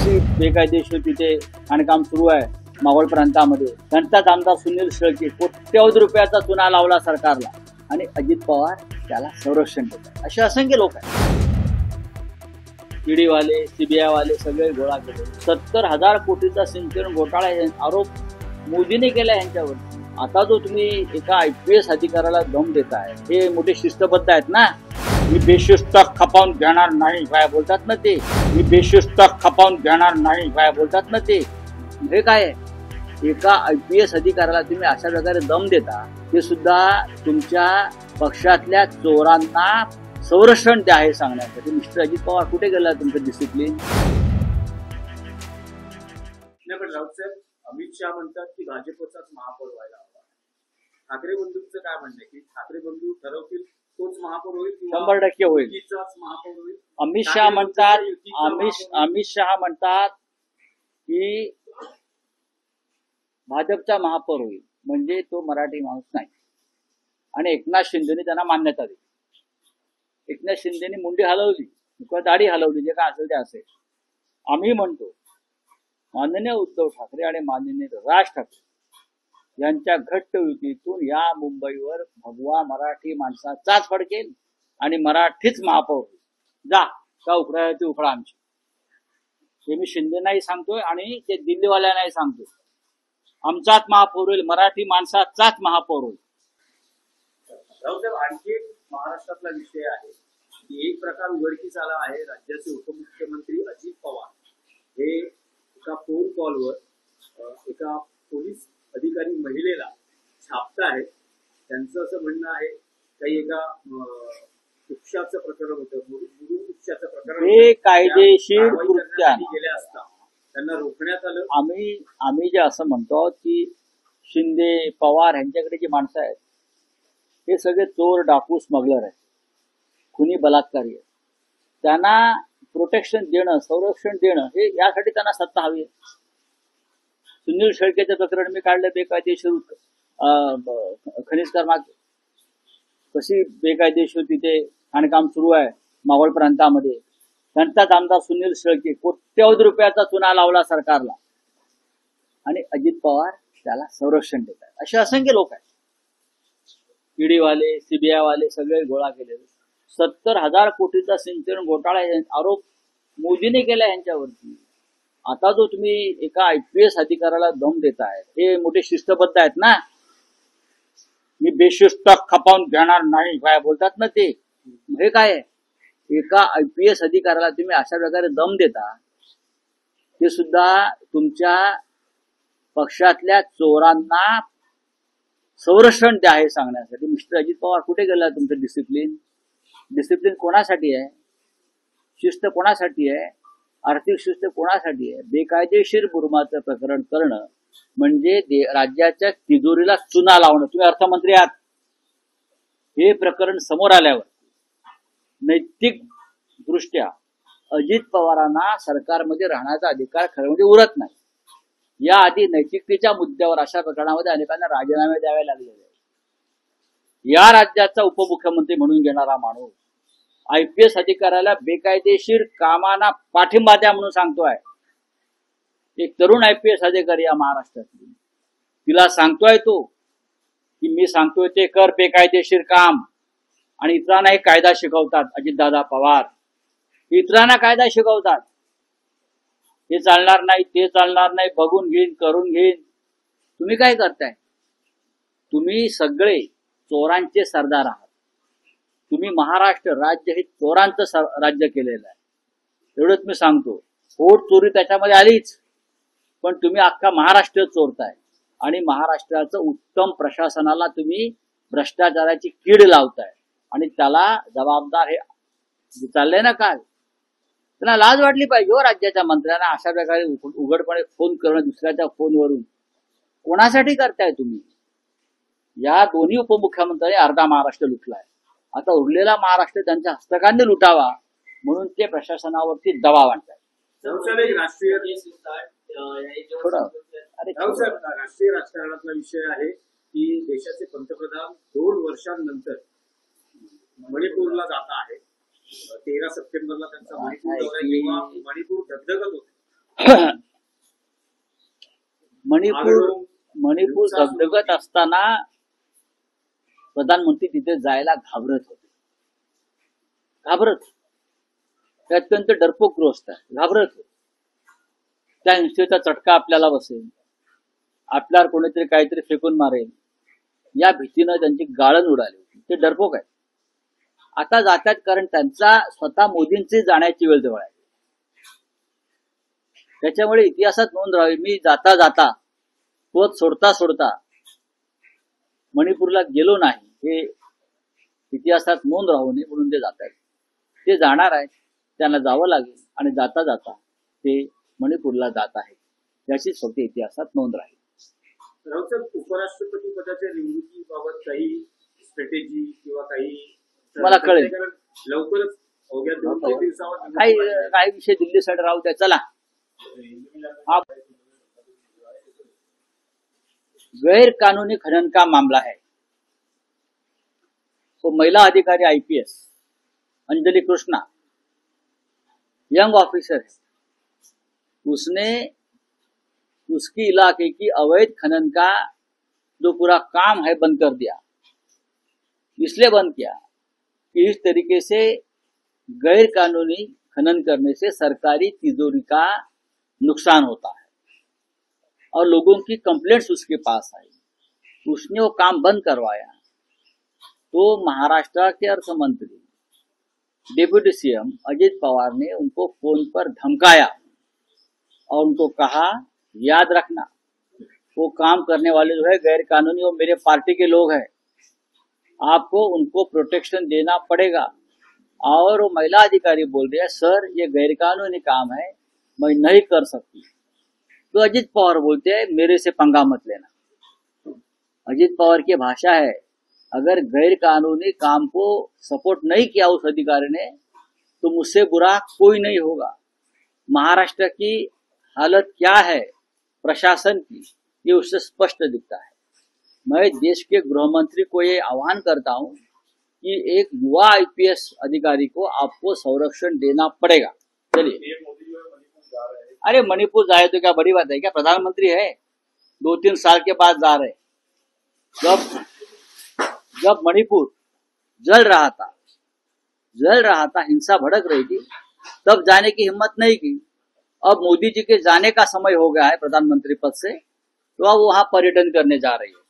कशी बेकायदेशीर तिथे खाणकाम सुरू आहे मावळ प्रांतामध्ये. त्यांचाच आमदार सुनील शेळके कोट्यवधी रुपयाचा चुना लावला सरकारला आणि अजित पवार त्याला संरक्षण देतात. असे असंख्य लोक आहेत. ईडीवाले सीबीआय वाले सगळे गोळा केले. 70,000 कोटीचा सिंचन घोटाळा आरोप मोदीने केला यांच्यावर. आता जो तुम्ही एका IPS अधिकाऱ्याला दम देताय हे मोठे शिस्तबद्ध आहेत ना. मी बेशिस्त खपावून घेणार नाही काय बोलतात ना ते. मी बेशिस्त खपावून घेणार नाही काय बोलतात ना ते. हे काय आहे? एका IPS अधिकाऱ्याला तुम्ही अशा प्रकारे दम देता. ते सुद्धा तुमच्या पक्षातल्या चोरांना संरक्षण द्या हे सांगण्यासाठी. मिस्टर अजित पवार कुठे गेला तुमचं डिसिप्लिन? पण राऊत साहेब, अमित शहा म्हणतात की भाजपचाच महापौर व्हायला हवा. ठाकरे बंधूंचं काय म्हणणं आहे की ठाकरे बंधू ठरवतील तोच महापौर होईल? 100% होईल. महापौर होईल. अमित शहा म्हणतात की भाजपचा महापौर होईल म्हणजे तो मराठी माणूस नाही. आणि एकनाथ शिंदेने त्यांना मान्यता दिली. एकनाथ शिंदेने मुंडी हलवली किंवा दाढी हलवली, जे काय असेल ते असेल. आम्ही म्हणतो माननीय उद्धव ठाकरे आणि माननीय राज ठाकरे यांच्या घट्ट युतीतून या मुंबईवर भगवा मराठी माणसाचाच फडकेल आणि मराठीच महापौर होईल. जा का उखडा ते उखडा आमची. हे मी शिंदेनाही सांगतोय आणि ते दिल्लीवाल्यांनाही सांगतोय. आमचाच महापौर होईल, मराठी माणसाचाच महापौर होईल. राऊत साहेब, आणखी एक महाराष्ट्रातला विषय आहे की एक प्रकार उघडकीस आला आहे. राज्याचे उपमुख्यमंत्री अजित पवार हे एका फोन कॉलवर एका पोलीस अधिकारी महिलेला छापताहेत. त्यांचं असं म्हणणं आहे काही एका उपशाचं प्रकरण होतं, उपशाचं प्रकरण बेकायदेशीर कृत्याने गेल्या असता त्यांना रोखण्यात आलं. आम्ही जे असं म्हणतो की शिंदे पवार यांच्याकडे जी माणसं आहेत हे सगळे चोर डाकू स्मगलर आहेत, खुनी बलात्कारी आहेत. त्यांना प्रोटेक्शन देणं संरक्षण देणं हे यासाठी त्यांना सत्ता हवी आहे. सुनील शेळकेचं प्रकरण मी काढलं बेकायदेशीर खनिज कर्मात कशी बेकायदेशीर तिथे खाणकाम सुरू आहे मावळ प्रांतामध्ये. त्यांचाच आमदार सुनील शेळके कोट्यवधी रुपयाचा चुना लावला सरकारला आणि अजित पवार त्याला संरक्षण देतात. असे असंख्य लोक आहेत. ईडीवाले सीबीआय वाले सगळे गोळा केले. 70,000 कोटीचा सिंचन घोटाळा आरोप मोदीने केला यांच्यावरती. आता जो तुम्ही एका IPS अधिकाऱ्याला दम देताय हे मोठे शिस्तबद्ध आहेत ना. मी बेशिस्त खपावून घेणार नाही काय बोलतात ना ते. हे काय आहे? एका IPS अधिकाऱ्याला तुम्ही अशा प्रकारे दम देता. ते सुद्धा तुमच्या पक्षातल्या चोरांना संरक्षण द्या हे सांगण्यासाठी. मिस्टर अजित पवार कुठे गेला तुमचं डिसिप्लिन? डिसिप्लिन कोणासाठी आहे? शिस्त कोणासाठी आहे? आर्थिक शिस्त कोणासाठी आहे? बेकायदेशीर बुरमाचं प्रकरण करणं म्हणजे राज्याच्या तिजोरीला चुना लावणं. तुम्ही अर्थमंत्री आहात. हे प्रकरण समोर आल्यावर नैतिक दृष्ट्या अजित पवारांना सरकारमध्ये राहण्याचा अधिकार खरं म्हणजे उरत नाही. याआधी नैतिकतेच्या मुद्द्यावर अशा प्रकरणामध्ये अनेकांना राजीनामे द्यावे लागलेले आहेत. या राज्याचा उपमुख्यमंत्री म्हणून घेणारा माणूस IPS अधिकाऱ्याला बेकायदेशीर कामांना पाठिंबा द्या म्हणून सांगतोय. एक तरुण IPS अधिकारी या महाराष्ट्रातली, तिला सांगतोय तो की मी सांगतोय ते कर बेकायदेशीर काम. आणि इतरांना एक कायदा शिकवतात. अजितदादा पवार इतरांना कायदा शिकवतात. हे चालणार नाही, ते चालणार नाही, बघून घेईन, करून घेईन. तुम्ही काय करताय? तुम्ही सगळे चोरांचे सरदार आहात. तुम्ही महाराष्ट्र राज्य हे चोरांचं राज्य केलेलं आहे. एवढंच मी सांगतो. पोट चोरी त्याच्यामध्ये आलीच, पण तुम्ही अख्खा महाराष्ट्र चोरताय आणि महाराष्ट्राचं उत्तम प्रशासनाला तुम्ही भ्रष्टाचाराची कीड लावताय आणि त्याला जबाबदार हे चाललंय ना. काय त्यांना लाज वाटली पाहिजे हो राज्याच्या मंत्र्यांना अशा प्रकारे उघडपणे फोन करणं दुसऱ्याच्या फोनवरून. कोणासाठी करताय तुम्ही? या दोन्ही उपमुख्यमंत्र्यांनी अर्धा महाराष्ट्र लुटलाय. आता उरलेला महाराष्ट्र त्यांच्या हस्तकांनी लुटावा म्हणून ते प्रशासनावरती दबाव आणताय. राष्ट्रीय राजकारणातला विषय आहे की देशाचे पंतप्रधान 2 वर्षांनंतर मणिपूरला जात आहे. 13 सप्टेंबरला त्यांचा मणिपूर दौरा, मणिपूर धगधगत होते. मणिपूर धगधगत असताना प्रधानमंत्री तिथे जायला घाबरत होते. ते अत्यंत डरपोक गृहस्थ आहे, घाबरत होते. त्या हिंसेचा चटका आपल्याला बसेल, आपल्यावर कोणीतरी काहीतरी फेकून मारेल, या भीतीनं त्यांची गाळण उडाली होती. ते डरपोक आहे. आता जातात कारण त्यांचा स्वतः मोदींची जाण्याची वेळ जवळ आहे. त्याच्यामुळे इतिहासात नोंद राहावी, मी जाता जाता पद सोडता सोडता मणिपूरला गेलो नाही, हे इतिहासात नोंद राहू नये म्हणून ते जात आहेत. ते जाणार आहेत, त्यांना जावं लागेल आणि जाता जाता ते मणिपूरला जात आहेत, याची फक्त इतिहासात नोंद राहील. उपराष्ट्रपती पदाच्या निवडणुकीबाबत काही स्ट्रॅटेजी किंवा काही मला कळेल लवकरच अवघ्या 2-3 दिवसावर काही विषय दिल्लीसाठी राहू द्या. चला, गैर कानूनी खनन का मामला है. तो महिला अधिकारी IPS Anjali Krishna, young officer है, उसकी इलाके की अवैध खनन का जो पूरा काम है बंद कर दिया. इसलिए बंद किया कि इस तरीके से गैर कानूनी खनन करने से सरकारी तिजोरी का नुकसान होता है और लोगों की कंप्लेंट्स उसके पास आई. उसने वो काम बंद करवाया. तो महाराष्ट्र के अर्थ मंत्री डिप्टी CM अजित पवार ने उनको फोन पर धमकाया और उनको कहा, याद रखना वो काम करने वाले जो है गैर कानूनी, वो मेरे पार्टी के लोग हैं, आपको उनको प्रोटेक्शन देना पड़ेगा. और वो महिला अधिकारी बोल रही है, सर ये गैर कानूनी काम है, मैं नहीं कर सकती. तो अजित पवार बोलते हैं, मेरे से पंगा मत लेना. अजित पवार की भाषा है, अगर गैर कानूनी काम को सपोर्ट नहीं किया उस अधिकारी ने तो मुझसे बुरा कोई नहीं होगा. महाराष्ट्र की हालत क्या है प्रशासन की, ये उससे स्पष्ट दिखता है. मैं देश के गृह मंत्री को ये आह्वान करता हूं कि एक युवा IPS अधिकारी को आपको संरक्षण देना पड़ेगा. चलिए, अरे मणिपुर जाए तो क्या बड़ी बात है क्या? प्रधानमंत्री है, 2-3 साल के बाद जा रहे. जब मणिपुर जल रहा था, हिंसा भड़क रही थी, तब जाने की हिम्मत नहीं की. अब मोदी जी के जाने का समय हो गया है प्रधानमंत्री पद से, तो अब वहां पर्यटन करने जा रही है.